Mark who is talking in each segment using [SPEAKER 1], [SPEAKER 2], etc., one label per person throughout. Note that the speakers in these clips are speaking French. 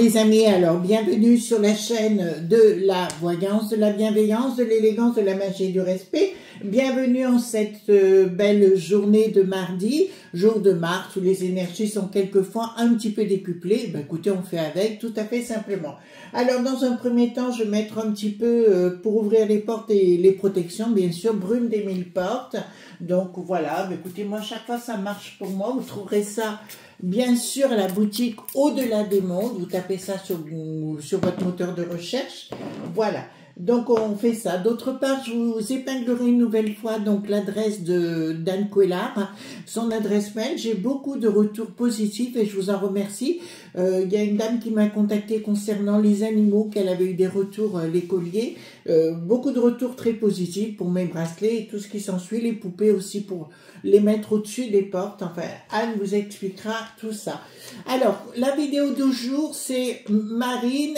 [SPEAKER 1] les amis, alors bienvenue sur la chaîne de la voyance, de la bienveillance, de l'élégance, de la magie et du respect. Bienvenue en cette belle journée de mardi, jour de Mars, où les énergies sont quelquefois un petit peu décuplées. Ben, écoutez, on fait avec, tout à fait simplement. Alors dans un premier temps, je vais mettre un petit peu, pour ouvrir les portes et les protections, bien sûr, Brune des 1000 portes. Donc voilà, ben, écoutez, moi chaque fois ça marche pour moi, vous trouverez ça bien sûr à la boutique Au-delà des mondes, vous tapez ça sur votre moteur de recherche, voilà. Donc on fait ça. D'autre part, je vous épinglerai une nouvelle fois donc l'adresse de d'Anne Couellard, son adresse mail. J'ai beaucoup de retours positifs et je vous en remercie. Il y a une dame qui m'a contacté concernant les animaux, qu'elle avait eu des retours, les colliers, beaucoup de retours très positifs pour mes bracelets et tout ce qui s'ensuit, les poupées aussi pour les mettre au-dessus des portes. Enfin, Anne vous expliquera tout ça. Alors, la vidéo du jour, c'est Marine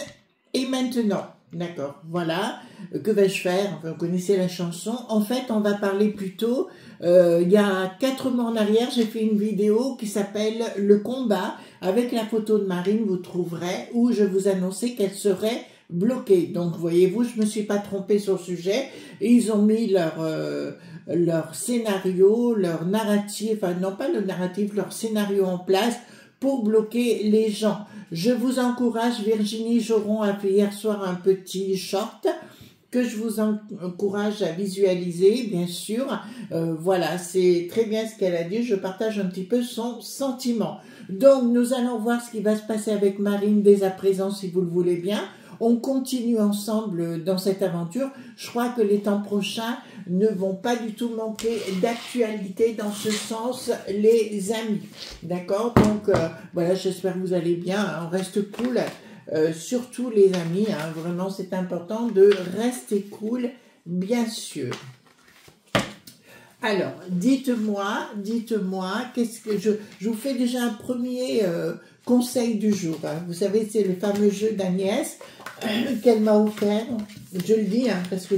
[SPEAKER 1] et maintenant. D'accord, voilà. Que vais-je faire? Enfin, vous connaissez la chanson. En fait, on va parler plutôt, il y a 4 mois en arrière, j'ai fait une vidéo qui s'appelle « Le combat » avec la photo de Marine, vous trouverez, où je vous annonçais qu'elle serait bloquée. Donc, voyez-vous, je me suis pas trompée sur le sujet. Et ils ont mis leur scénario, leur narratif, enfin non pas le narratif, leur scénario en place pour bloquer les gens. Je vous encourage, Virginie Joron a fait hier soir un petit short que je vous encourage à visualiser, bien sûr. Voilà, c'est très bien ce qu'elle a dit, je partage un petit peu son sentiment. Donc, nous allons voir ce qui va se passer avec Marine dès à présent, si vous le voulez bien. On continue ensemble dans cette aventure. Je crois que les temps prochains ne vont pas du tout manquer d'actualité dans ce sens, les amis. D'accord? Donc, voilà, j'espère que vous allez bien. On reste cool. Surtout les amis, hein, vraiment c'est important de rester cool, bien sûr. Alors, dites-moi, qu'est-ce que je vous fais déjà un premier conseil du jour. Hein. Vous savez, c'est le fameux jeu d'Agnès qu'elle m'a offert. Je le dis, hein, parce que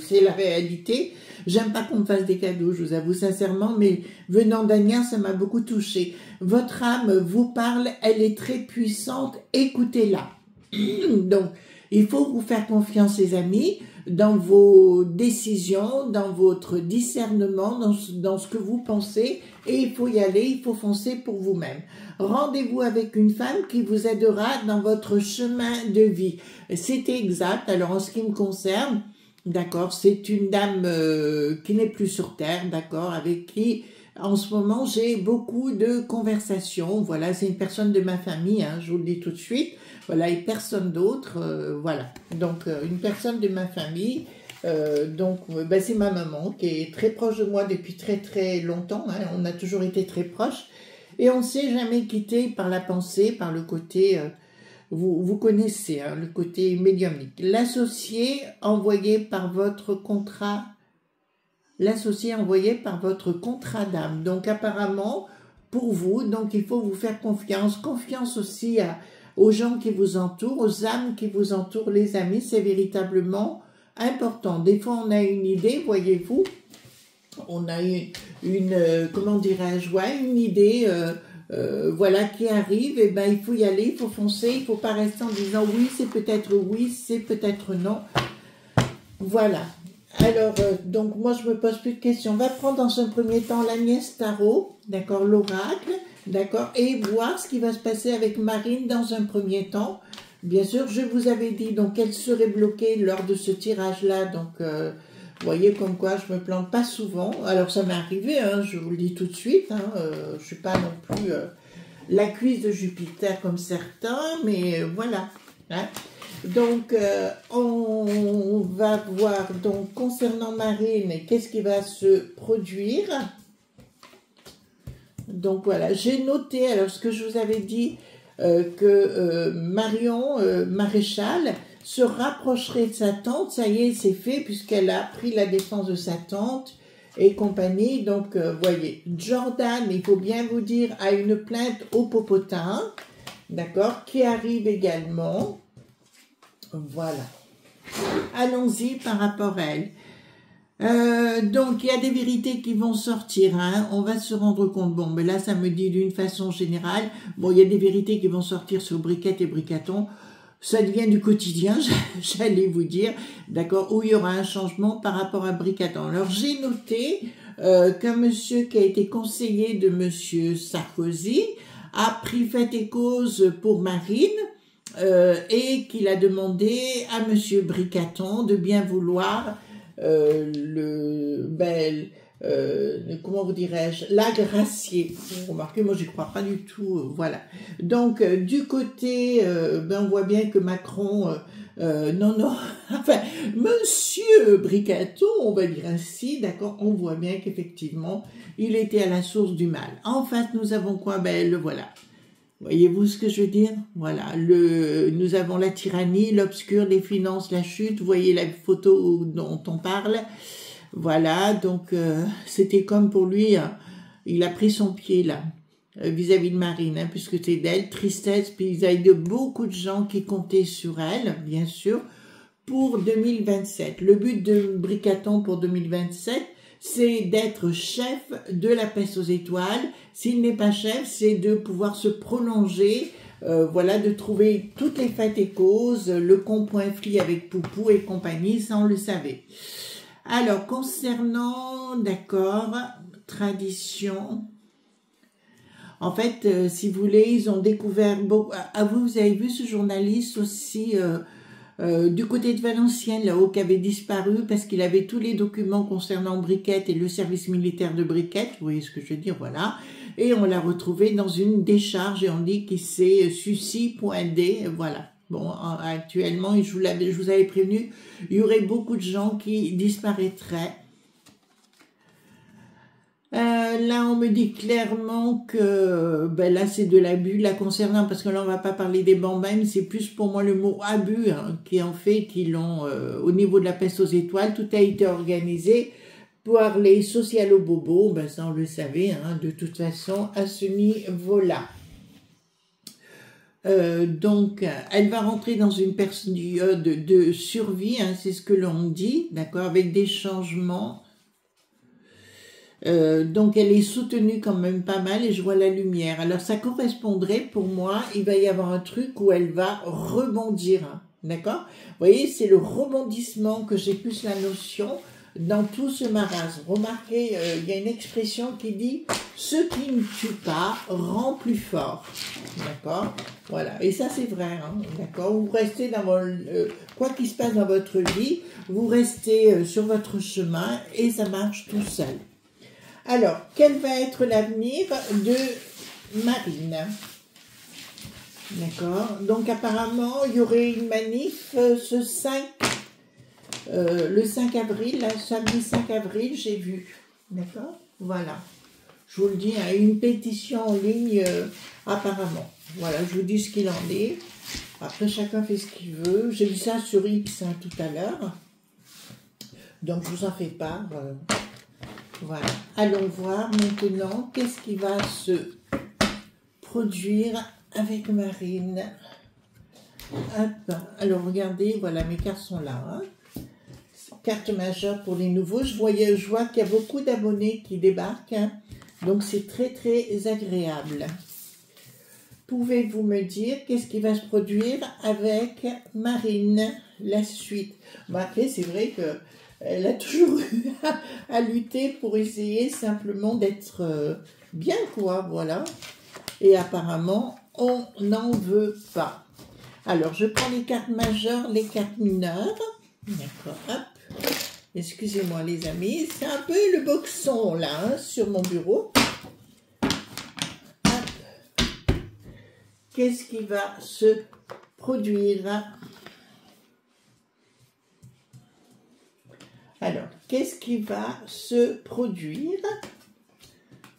[SPEAKER 1] c'est la réalité. J'aime pas qu'on me fasse des cadeaux, je vous avoue sincèrement, mais venant d'Agnès, ça m'a beaucoup touchée. Votre âme vous parle, elle est très puissante, écoutez-la. Donc, il faut vous faire confiance, les amis, dans vos décisions, dans votre discernement, dans ce que vous pensez, et il faut y aller, il faut foncer pour vous-même. Rendez-vous avec une femme qui vous aidera dans votre chemin de vie. C'était exact. Alors, en ce qui me concerne, d'accord, c'est une dame qui n'est plus sur Terre, d'accord, avec qui, en ce moment, j'ai beaucoup de conversations. Voilà, c'est une personne de ma famille, hein, je vous le dis tout de suite. Voilà, et personne d'autre, voilà. Donc, une personne de ma famille, ben, c'est ma maman qui est très proche de moi depuis très très longtemps. Hein, on a toujours été très proches. Et on ne s'est jamais quitté par la pensée, par le côté... Vous connaissez hein, le côté médiumnique. L'associé envoyé par votre contrat, d'âme. Donc apparemment, pour vous, donc il faut vous faire confiance. Confiance aussi aux gens qui vous entourent, aux âmes qui vous entourent, les amis, c'est véritablement important. Des fois, on a une idée, voyez-vous, on a comment dirais-je, ouais, une idée... voilà, qui arrive, et ben il faut y aller, il faut foncer, il faut pas rester en disant oui, c'est peut-être non. Voilà. Alors, donc moi je me pose plus de questions. On va prendre dans un premier temps l'Agnès Tarot, d'accord, l'oracle, d'accord, et voir ce qui va se passer avec Marine dans un premier temps. Bien sûr, je vous avais dit donc qu'elle serait bloquée lors de ce tirage-là, donc... vous voyez comme quoi je me plante pas souvent. Alors ça m'est arrivé, hein, je vous le dis tout de suite. Hein, je suis pas non plus la cuisse de Jupiter comme certains, mais voilà. Hein. Donc on va voir donc concernant Marine, qu'est-ce qui va se produire. Donc voilà, j'ai noté alors ce que je vous avais dit que Marion Maréchal se rapprocherait de sa tante, ça y est, c'est fait, puisqu'elle a pris la défense de sa tante et compagnie. Donc, voyez, Jordan, il faut bien vous dire, a une plainte au popotin, d'accord, qui arrive également. Voilà. Allons-y par rapport à elle. Donc, il y a des vérités qui vont sortir, hein. On va se rendre compte. Bon, mais là, ça me dit d'une façon générale. Bon, il y a des vérités qui vont sortir sur Briquette et Bricaton. Ça devient du quotidien, j'allais vous dire, d'accord, où il y aura un changement par rapport à Bricaton. Alors, j'ai noté qu'un monsieur qui a été conseiller de monsieur Sarkozy a pris fait et cause pour Marine, et qu'il a demandé à monsieur Bricaton de bien vouloir comment vous dirais-je, l'agracier. Remarquez, moi, j'y crois pas du tout, voilà. Donc, du côté, on voit bien que Macron, non, enfin, monsieur Bricaton, on va dire ainsi, d'accord, on voit bien qu'effectivement, il était à la source du mal. En fait, nous avons quoi? Le voilà. Voyez-vous ce que je veux dire? Voilà, nous avons la tyrannie, l'obscur, les finances, la chute. Vous voyez la photo dont on parle. Voilà, donc c'était comme pour lui, il a pris son pied là, vis-à-vis de Marine, hein, puisque c'est d'elle, tristesse, puis il y a eu beaucoup de gens qui comptaient sur elle, bien sûr, pour 2027. Le but de Bricaton pour 2027, c'est d'être chef de la peste aux étoiles. S'il n'est pas chef, c'est de pouvoir se prolonger, voilà, de trouver toutes les fêtes et causes, le compoint-fli avec Poupou et compagnie, ça on le savait. Alors, concernant, d'accord, tradition, en fait, si vous voulez, ils ont découvert beaucoup. Ah, vous avez vu ce journaliste aussi du côté de Valenciennes, là-haut, qui avait disparu parce qu'il avait tous les documents concernant Briquette et le service militaire de Briquette, vous voyez ce que je veux dire, voilà. Et on l'a retrouvé dans une décharge et on dit qu'il s'est suicidé, voilà. Bon, actuellement, je vous avais prévenu, il y aurait beaucoup de gens qui disparaîtraient. Là, on me dit clairement que là, c'est de l'abus là concernant, parce que là, on va pas parler des bambins, mais c'est plus pour moi le mot abus, hein, qui en fait, qu'ils l'ont, au niveau de la peste aux étoiles, tout a été organisé par les socialo-bobos, ça on le savait, hein, de toute façon, à ce niveau-là. Donc, elle va rentrer dans une période de survie, hein, c'est ce que l'on dit, d'accord, avec des changements. Donc, elle est soutenue quand même pas mal et je vois la lumière. Alors, ça correspondrait pour moi, il va y avoir un truc où elle va rebondir, hein, d'accord? Vous voyez, c'est le rebondissement que j'ai plus la notion dans tout ce marasme. Remarquez, il y a une expression qui dit « ce qui ne tue pas rend plus fort ». D'accord? Voilà. Et ça, c'est vrai. Hein, d'accord? Vous restez dans quoi qu'il se passe dans votre vie, vous restez sur votre chemin et ça marche tout seul. Alors, quel va être l'avenir de Marine? D'accord? Donc, apparemment, il y aurait une manif le 5 avril, là, samedi 5 avril, j'ai vu. D'accord? Voilà. Je vous le dis, hein, une pétition en ligne, apparemment. Voilà, je vous dis ce qu'il en est. Après, chacun fait ce qu'il veut. J'ai vu ça sur X hein, tout à l'heure. Donc, je vous en fais part. Voilà. Allons voir maintenant qu'est-ce qui va se produire avec Marine. Hop. Alors, regardez, voilà, mes cartes sont là. Hein. Carte majeure pour les nouveaux. Je vois qu'il y a beaucoup d'abonnés qui débarquent. Hein. Donc, c'est très, très agréable. Pouvez-vous me dire qu'est-ce qui va se produire avec Marine, la suite? Bon, après, c'est vrai qu'elle a toujours eu à lutter pour essayer simplement d'être bien, quoi, voilà. Et apparemment, on n'en veut pas. Alors, je prends les cartes majeures, les cartes mineures. D'accord, hop. Excusez-moi les amis, c'est un peu le boxon là, hein, sur mon bureau. Qu'est-ce qui va se produire? Alors, qu'est-ce qui va se produire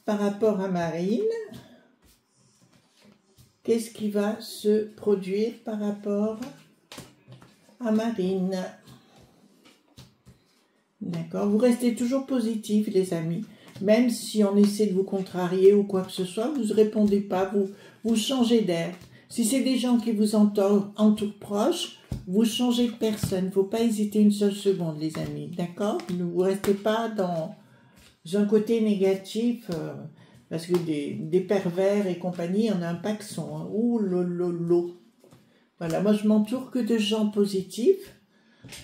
[SPEAKER 1] par rapport à Marine? Qu'est-ce qui va se produire par rapport à Marine? D'accord, vous restez toujours positif les amis. Même si on essaie de vous contrarier ou quoi que ce soit, vous ne répondez pas, vous changez d'air. Si c'est des gens qui vous entourent proches, vous changez de personne. Il ne faut pas hésiter une seule seconde, les amis. D'accord? Ne vous restez pas dans un côté négatif, parce que des pervers et compagnie, il y en a un paquet. Hein. Ouh, lolo. Voilà, moi je m'entoure que de gens positifs.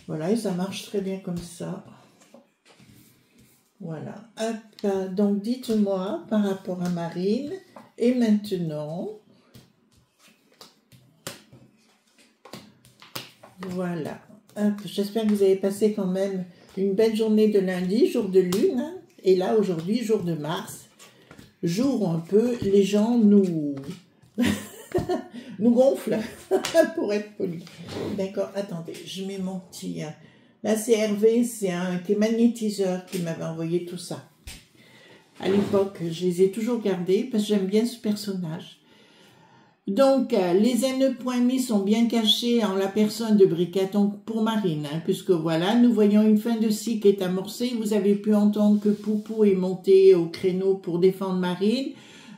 [SPEAKER 1] Voilà, et ça marche très bien comme ça. Voilà. Hop, donc dites-moi par rapport à Marine. Et maintenant, voilà. J'espère que vous avez passé quand même une belle journée de lundi, jour de lune. Hein, et là, aujourd'hui, jour de Mars. Jour où un peu les gens nous... nous gonflent, pour être poli. D'accord, attendez, je mets mon petit... Là, c'est Hervé, c'est un qui est magnétiseur qui m'avait envoyé tout ça. À l'époque, je les ai toujours gardés parce que j'aime bien ce personnage. Donc, les N.mi sont bien cachés en la personne de Bricaton pour Marine, hein, puisque voilà, nous voyons une fin de cycle est amorcée. Vous avez pu entendre que Poupou est monté au créneau pour défendre Marine.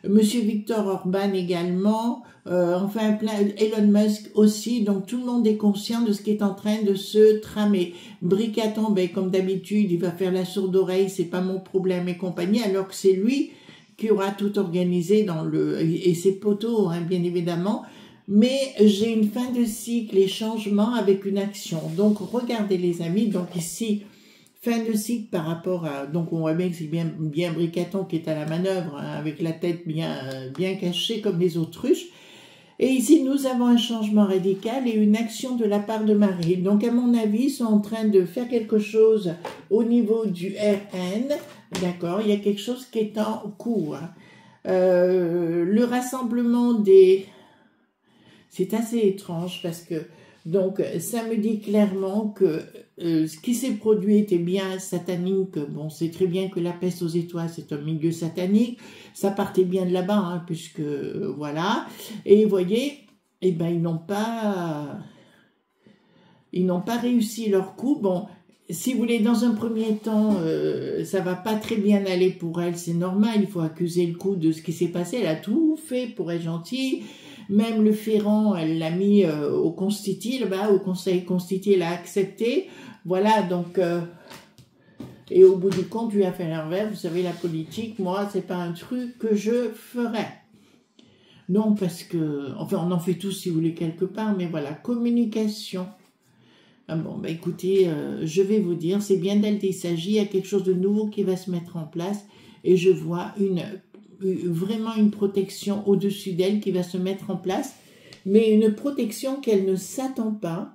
[SPEAKER 1] Monsieur Victor Orban également, enfin Elon Musk aussi, donc tout le monde est conscient de ce qui est en train de se tramer. Bricaton, ben, comme d'habitude, il va faire la sourde oreille, c'est pas mon problème et compagnie, alors que c'est lui qui aura tout organisé dans et ses poteaux, hein, bien évidemment. Mais j'ai une fin de cycle et changement avec une action. Donc regardez les amis, donc ici... Fin de cycle par rapport à... Donc, on voit bien que c'est bien Bricaton qui est à la manœuvre, hein, avec la tête bien cachée comme les autruches. Et ici, nous avons un changement radical et une action de la part de Marie. Donc, à mon avis, ils sont en train de faire quelque chose au niveau du RN. D'accord? Il y a quelque chose qui est en cours. Hein. Le rassemblement des... C'est assez étrange parce que... Donc, ça me dit clairement que ce qui s'est produit était bien satanique. Bon, c'est très bien que la peste aux étoiles, c'est un milieu satanique. Ça partait bien de là-bas, hein, puisque, voilà. Et vous voyez, eh ben, ils n'ont pas réussi leur coup. Bon, si vous voulez, dans un premier temps, ça va pas très bien aller pour elle, c'est normal. Il faut accuser le coup de ce qui s'est passé. Elle a tout fait pour être gentille. Même le Ferrand, elle l'a mis au Constiti, là-bas, au Conseil Constiti, elle a accepté. Voilà, donc... et au bout du compte, lui a fait l'inverse. Vous savez, la politique, moi, c'est pas un truc que je ferais. Non, parce que... Enfin, on en fait tous, si vous voulez, quelque part. Mais voilà, communication. Ah bon, bah écoutez, je vais vous dire, c'est bien d'elle qu'il s'agit. Il y a quelque chose de nouveau qui va se mettre en place. Et je vois vraiment une protection au-dessus d'elle qui va se mettre en place, mais une protection qu'elle ne s'attend pas.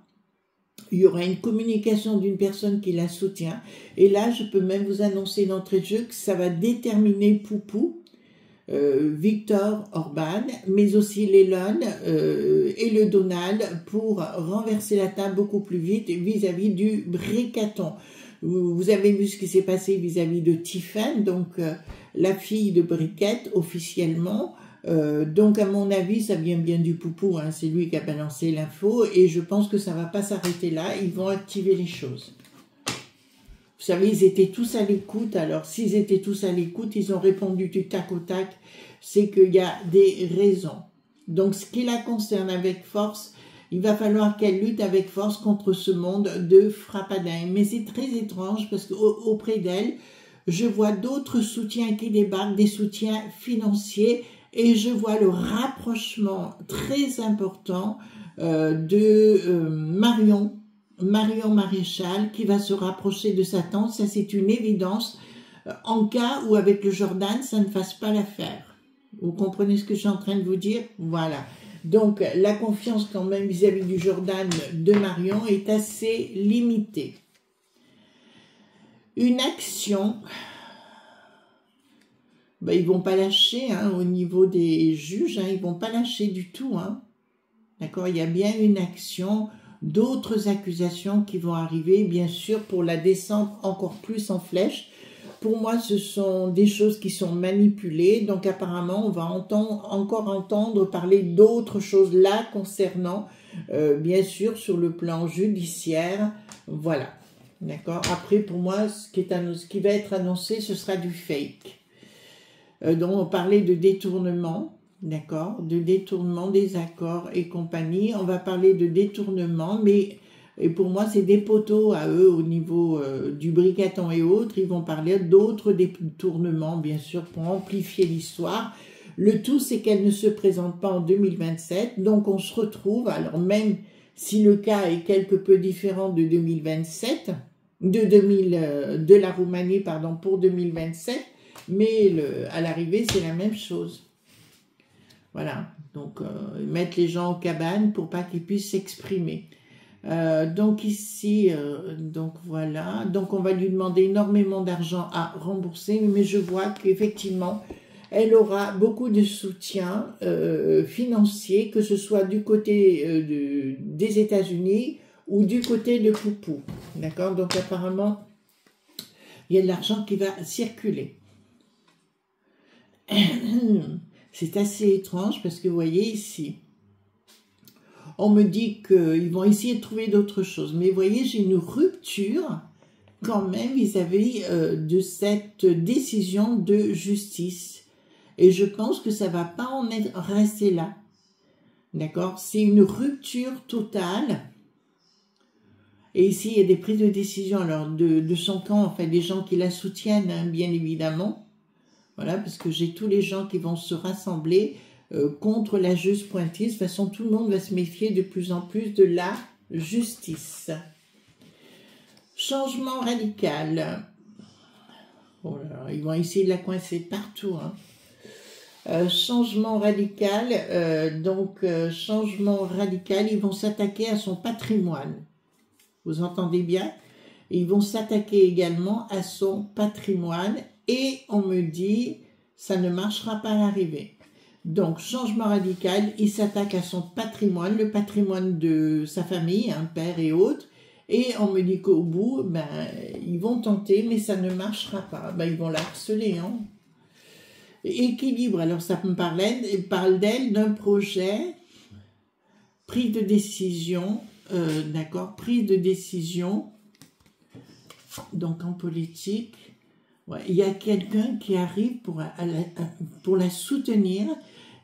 [SPEAKER 1] Il y aura une communication d'une personne qui la soutient, et là je peux même vous annoncer d'entrée de jeu que ça va déterminer Poupou, Victor Orban, mais aussi l'Elon et le Donald pour renverser la table beaucoup plus vite vis-à-vis du Bricaton. Vous avez vu ce qui s'est passé vis-à-vis de Tiffany, donc la fille de Briquette officiellement. Donc à mon avis, ça vient bien du Poupou, hein, c'est lui qui a balancé l'info et je pense que ça va pas s'arrêter là, ils vont activer les choses. Vous savez, ils étaient tous à l'écoute, alors s'ils étaient tous à l'écoute, ils ont répondu du tac au tac, c'est qu'il y a des raisons. Donc ce qui la concerne avec force, il va falloir qu'elle lutte avec force contre ce monde de frappadins. Mais c'est très étrange parce qu'auprès d'elle, je vois d'autres soutiens qui débarquent, des soutiens financiers, et je vois le rapprochement très important de Marion Maréchal qui va se rapprocher de sa tante. Ça, c'est une évidence en cas où avec le Jordan, ça ne fasse pas l'affaire. Vous comprenez ce que je suis en train de vous dire? Voilà. Donc, la confiance quand même vis-à-vis du Jordan de Marion est assez limitée. Une action, ben, ils vont pas lâcher hein, au niveau des juges, hein, ils vont pas lâcher du tout. Hein. D'accord, il y a bien une action, d'autres accusations qui vont arriver, bien sûr, pour la descente encore plus en flèche. Pour moi, ce sont des choses qui sont manipulées. Donc, apparemment, on va encore entendre parler d'autres choses là concernant, bien sûr, sur le plan judiciaire. Voilà. D'accord. Après, pour moi, ce qui va être annoncé, ce sera du fake. Donc, on parlait de détournement. d'accord, de détournement des accords et compagnie. On va parler de détournement, mais et pour moi, c'est des poteaux à eux au niveau du briqueton et autres. Ils vont parler d'autres détournements, bien sûr, pour amplifier l'histoire. Le tout, c'est qu'elle ne se présente pas en 2027. Donc, on se retrouve, alors même si le cas est quelque peu différent de 2027, de la Roumanie, pardon, pour 2027, mais à l'arrivée, c'est la même chose. Voilà, donc mettre les gens en cabane pour pas qu'ils puissent s'exprimer. Donc ici, donc voilà, donc on va lui demander énormément d'argent à rembourser, mais je vois qu'effectivement, elle aura beaucoup de soutien financier, que ce soit du côté des États-Unis ou du côté de Poupou. D'accord? Donc apparemment, il y a de l'argent qui va circuler. C'est assez étrange parce que vous voyez ici, on me dit qu'ils vont essayer de trouver d'autres choses. Mais vous voyez, j'ai une rupture quand même vis-à-vis de cette décision de justice. Et je pense que ça ne va pas en rester là. D'accord? C'est une rupture totale. Et ici, il y a des prises de décision alors de son camp, enfin des gens qui la soutiennent, hein, bien évidemment. Voilà, parce que j'ai tous les gens qui vont se rassembler contre la juge pointilleuse. De toute façon, tout le monde va se méfier de plus en plus de la justice. Changement radical. Oh là là, ils vont essayer de la coincer partout. Hein. Changement radical. Changement radical, ils vont s'attaquer à son patrimoine. Vous entendez bien? Ils vont s'attaquer également à son patrimoine. Et on me dit, ça ne marchera pas à l'arrivée. Donc, changement radical, il s'attaque à son patrimoine, le patrimoine de sa famille, hein, père et autres. Et on me dit qu'au bout, ben, ils vont tenter, mais ça ne marchera pas. Ben, ils vont la harceler. Hein. Équilibre, alors ça me parle d'elle, d'un projet, prise de décision, d'accord, prise de décision, donc en politique. Ouais, il y a quelqu'un qui arrive pour la soutenir.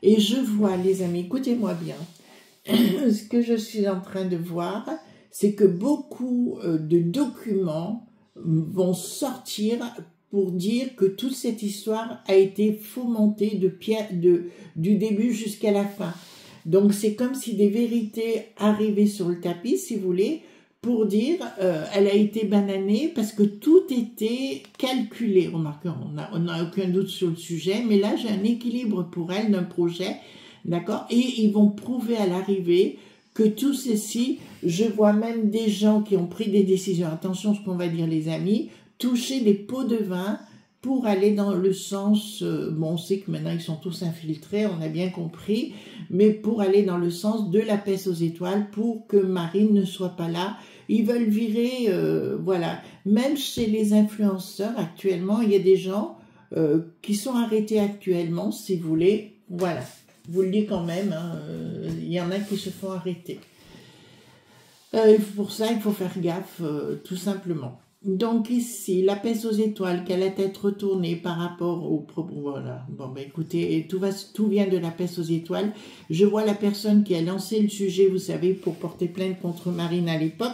[SPEAKER 1] Et je vois, les amis, écoutez-moi bien, ce que je suis en train de voir, c'est que beaucoup de documents vont sortir pour dire que toute cette histoire a été fomentée du début jusqu'à la fin. Donc c'est comme si des vérités arrivaient sur le tapis, si vous voulez, pour dire elle a été bananée parce que tout était calculé. Remarquez, on n'a aucun doute sur le sujet, mais là j'ai un équilibre pour elle d'un projet, d'accord? Et ils vont prouver à l'arrivée que tout ceci, je vois même des gens qui ont pris des décisions, attention à ce qu'on va dire les amis, toucher des pots de vin pour aller dans le sens, bon on sait que maintenant ils sont tous infiltrés, on a bien compris, mais pour aller dans le sens de la peste aux étoiles, pour que Marine ne soit pas là. Ils veulent virer, voilà, même chez les influenceurs actuellement, il y a des gens qui sont arrêtés actuellement, si vous voulez, voilà, je vous le dis quand même, hein, il y en a qui se font arrêter. Pour ça, il faut faire gaffe, tout simplement. Donc ici, la peste aux étoiles, qui a la tête retournée par rapport au propos, voilà. Bon, ben écoutez, tout vient de la peste aux étoiles. Je vois la personne qui a lancé le sujet, vous savez, pour porter plainte contre Marine à l'époque,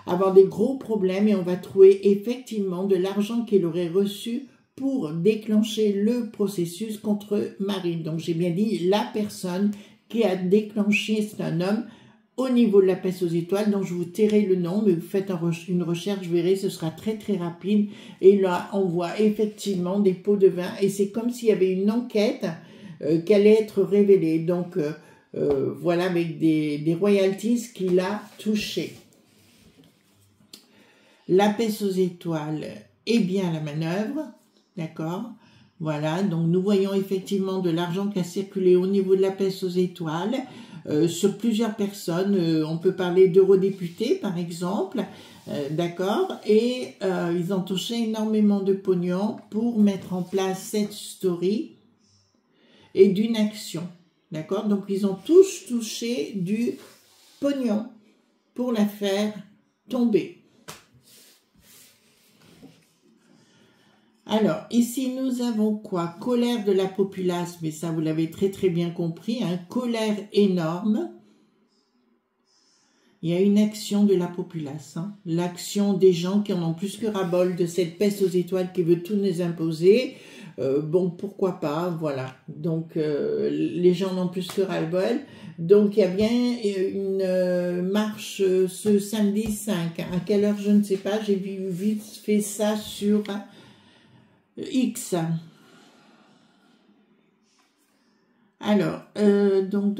[SPEAKER 1] avoir des gros problèmes et on va trouver effectivement de l'argent qu'il aurait reçu pour déclencher le processus contre Marine. Donc j'ai bien dit la personne qui a déclenché, c'est un homme, au niveau de la peste aux étoiles, donc je vous tairai le nom, mais vous faites une recherche, vous verrez, ce sera très très rapide. Et là, on voit effectivement des pots de vin, et c'est comme s'il y avait une enquête qui allait être révélée. Donc voilà, avec des royalties qu'il a touché. La peste aux étoiles est bien la manœuvre, d'accord? Voilà, donc nous voyons effectivement de l'argent qui a circulé au niveau de la peste aux étoiles, sur plusieurs personnes, on peut parler d'eurodéputés par exemple, d'accord, et ils ont touché énormément de pognon pour mettre en place cette story et d'une action, d'accord, donc ils ont tous touché du pognon pour la faire tomber. Alors, ici, nous avons quoi? Colère de la populace, mais ça, vous l'avez très très bien compris, hein, colère énorme. Il y a une action de la populace, hein, l'action des gens qui en ont plus que ras-bol de cette peste aux étoiles qui veut tout nous imposer. Bon, pourquoi pas, voilà. Donc, les gens en ont plus que ras-le-bol. Donc, il y a bien une marche ce samedi 5. À quelle heure, je ne sais pas. J'ai vu vite fait ça sur X. Alors, donc,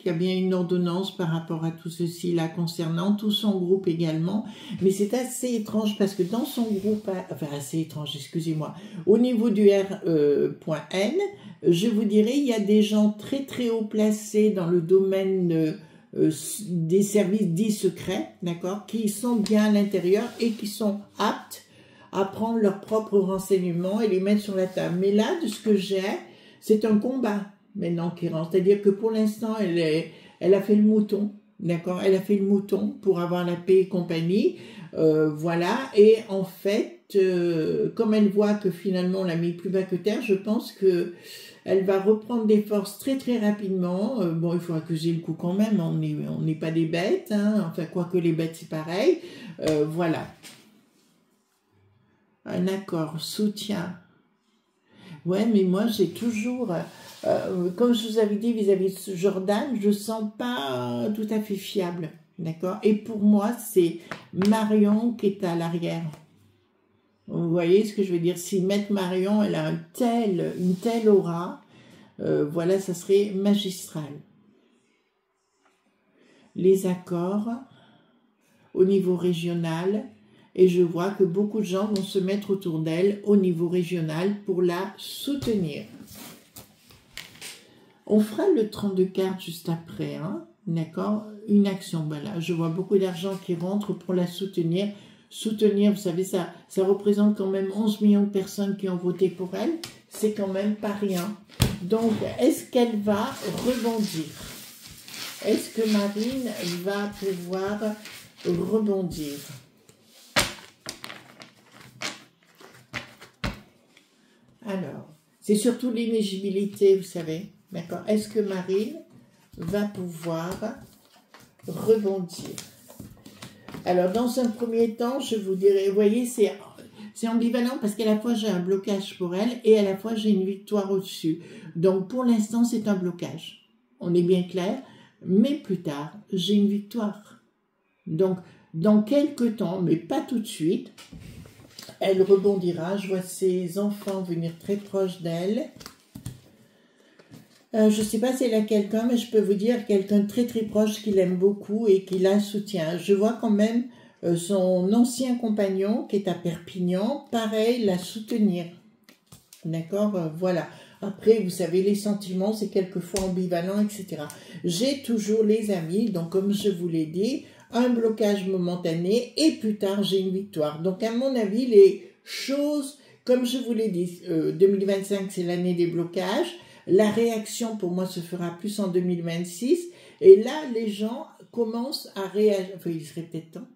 [SPEAKER 1] il y a bien une ordonnance par rapport à tout ceci là concernant tout son groupe également, mais c'est assez étrange parce que dans son groupe, enfin assez étrange, excusez-moi, au niveau du R.N, je vous dirais, il y a des gens très très haut placés dans le domaine des services dits secrets, d'accord, qui sont bien à l'intérieur et qui sont aptes à prendre leurs propres renseignements et les mettre sur la table. Mais là, de ce que j'ai, c'est un combat maintenant qui rentre. C'est-à-dire que pour l'instant, elle a fait le mouton, d'accord? Elle a fait le mouton pour avoir la paix et compagnie, voilà. Et en fait, comme elle voit que finalement on l'a mis plus bas que terre, je pense que elle va reprendre des forces très très rapidement. Bon, il faut accuser le coup quand même, on n'est pas des bêtes, hein. Enfin, quoique les bêtes c'est pareil, voilà. Un accord, soutien. Ouais, mais moi j'ai toujours, comme je vous avais dit vis-à-vis de Jordan, je ne sens pas tout à fait fiable, d'accord? Et pour moi, c'est Marion qui est à l'arrière. Vous voyez ce que je veux dire? Si Maître Marion, elle a une telle aura, voilà, ça serait magistral. Les accords au niveau régional, et je vois que beaucoup de gens vont se mettre autour d'elle au niveau régional pour la soutenir. On fera le 32 cartes juste après, hein, d'accord? Une action, voilà. Je vois beaucoup d'argent qui rentre pour la soutenir. Soutenir, vous savez, ça représente quand même 11 millions de personnes qui ont voté pour elle. C'est quand même pas rien. Donc, est-ce qu'elle va rebondir? Est-ce que Marine va pouvoir rebondir? Alors, c'est surtout l'inéligibilité, vous savez, d'accord? Est-ce que Marine va pouvoir rebondir? Alors, dans un premier temps, je vous dirais, vous voyez, c'est ambivalent parce qu'à la fois j'ai un blocage pour elle et à la fois j'ai une victoire au-dessus. Donc, pour l'instant, c'est un blocage. On est bien clair, mais plus tard, j'ai une victoire. Donc, dans quelques temps, mais pas tout de suite, elle rebondira. Je vois ses enfants venir très proches d'elle. Je ne sais pas si elle a quelqu'un, mais je peux vous dire quelqu'un de très très proche qui l'aime beaucoup et qui la soutient. Je vois quand même son ancien compagnon qui est à Perpignan, pareil, la soutenir. D'accord, voilà. Après, vous savez, les sentiments, c'est quelquefois ambivalent, etc. J'ai toujours les amis, donc comme je vous l'ai dit, un blocage momentané et plus tard, j'ai une victoire. Donc, à mon avis, les choses, comme je vous l'ai dit, 2025, c'est l'année des blocages. La réaction, pour moi, se fera plus en 2026. Et là, les gens commencent à réagir, enfin, il serait peut-être temps,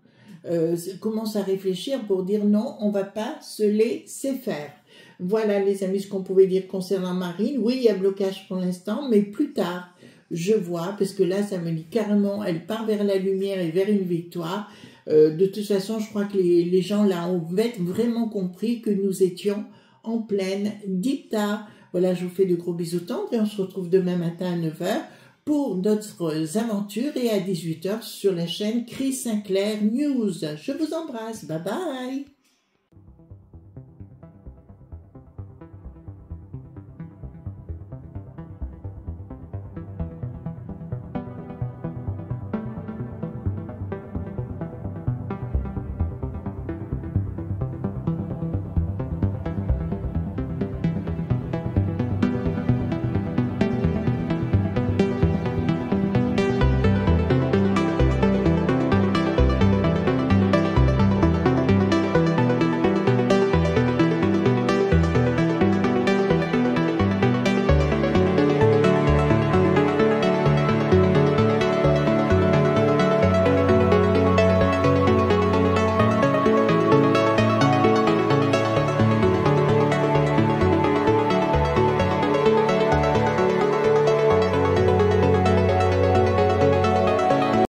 [SPEAKER 1] commencent à réfléchir pour dire non, on ne va pas se laisser faire. Voilà, les amis, ce qu'on pouvait dire concernant Marine. Oui, il y a blocage pour l'instant, mais plus tard, je vois, parce que là, ça me dit carrément, elle part vers la lumière et vers une victoire. De toute façon, je crois que les gens là ont vraiment compris que nous étions en pleine dictat. Voilà, je vous fais de gros bisous tendres et on se retrouve demain matin à 9 h pour d'autres aventures et à 18 h sur la chaîne Chris Sinclair News. Je vous embrasse. Bye bye.